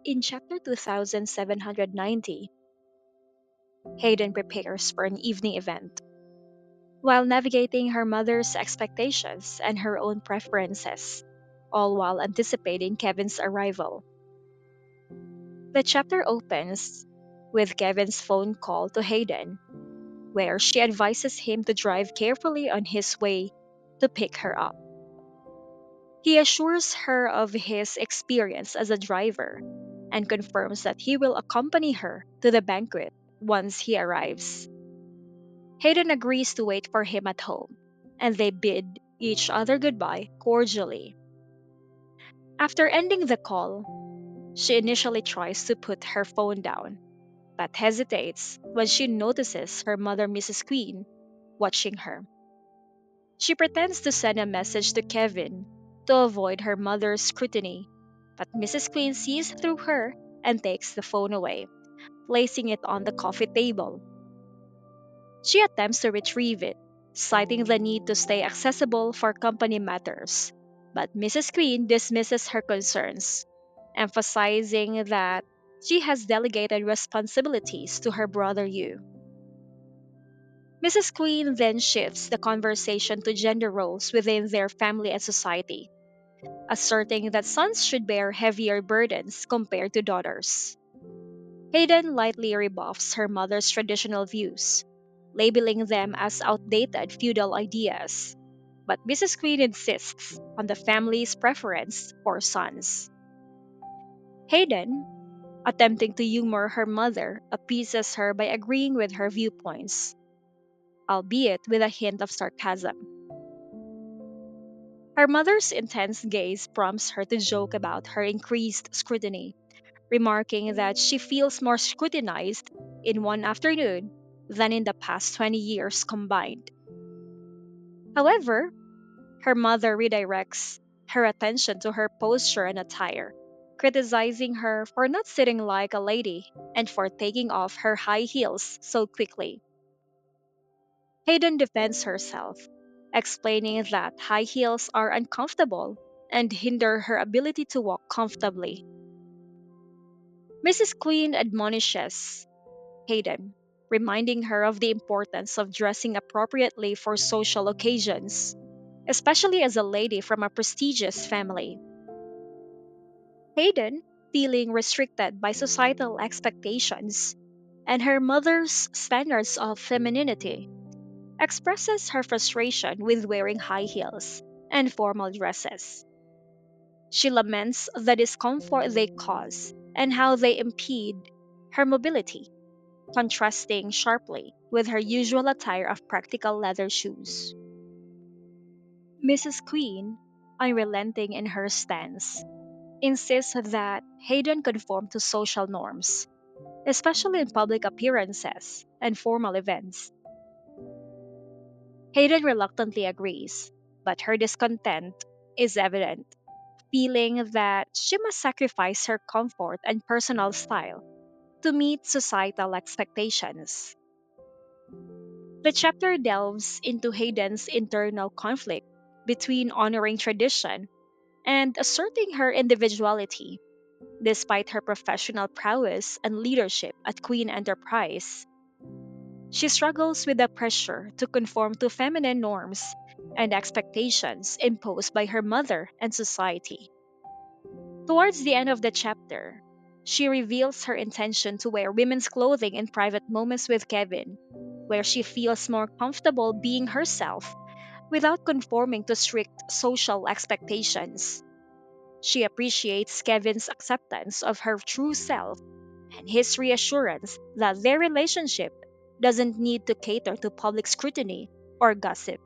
In chapter 2790, Hayden prepares for an evening event. While navigating her mother's expectations and her own preferences, all while anticipating Kevin's arrival. The chapter opens with Kevin's phone call to Hayden, where she advises him to drive carefully on his way to pick her up. He assures her of his experience as a driver and confirms that he will accompany her to the banquet once he arrives. Hayden agrees to wait for him at home, and they bid each other goodbye cordially. After ending the call, she initially tries to put her phone down, but hesitates when she notices her mother, Mrs. Queen, watching her. She pretends to send a message to Kevin to avoid her mother's scrutiny, but Mrs. Queen sees through her and takes the phone away, placing it on the coffee table. She attempts to retrieve it, citing the need to stay accessible for company matters, but Mrs. Queen dismisses her concerns, emphasizing that she has delegated responsibilities to her brother Yu. Mrs. Queen then shifts the conversation to gender roles within their family and society, asserting that sons should bear heavier burdens compared to daughters. Hayden lightly rebuffs her mother's traditional views, labeling them as outdated feudal ideas, but Mrs. Queen insists on the family's preference for sons. Hayden, attempting to humor her mother, appeases her by agreeing with her viewpoints, albeit with a hint of sarcasm. Her mother's intense gaze prompts her to joke about her increased scrutiny, remarking that she feels more scrutinized in one afternoon than in the past 20 years combined. However, her mother redirects her attention to her posture and attire, criticizing her for not sitting like a lady and for taking off her high heels so quickly. Hayden defends herself, explaining that high heels are uncomfortable and hinder her ability to walk comfortably. Mrs. Queen admonishes Hayden, reminding her of the importance of dressing appropriately for social occasions, especially as a lady from a prestigious family. Hayden, feeling restricted by societal expectations and her mother's standards of femininity, expresses her frustration with wearing high heels and formal dresses. She laments the discomfort they cause and how they impede her mobility, contrasting sharply with her usual attire of practical leather shoes. Mrs. Queen, unrelenting in her stance, insists that Hayden conform to social norms, especially in public appearances and formal events. Hayden reluctantly agrees, but her discontent is evident, feeling that she must sacrifice her comfort and personal style to meet societal expectations. The chapter delves into Hayden's internal conflict between honoring tradition and asserting her individuality, despite her professional prowess and leadership at Queen Enterprise. She struggles with the pressure to conform to feminine norms and expectations imposed by her mother and society. Towards the end of the chapter, she reveals her intention to wear women's clothing in private moments with Kevin, where she feels more comfortable being herself without conforming to strict social expectations. She appreciates Kevin's acceptance of her true self and his reassurance that their relationship doesn't need to cater to public scrutiny or gossip.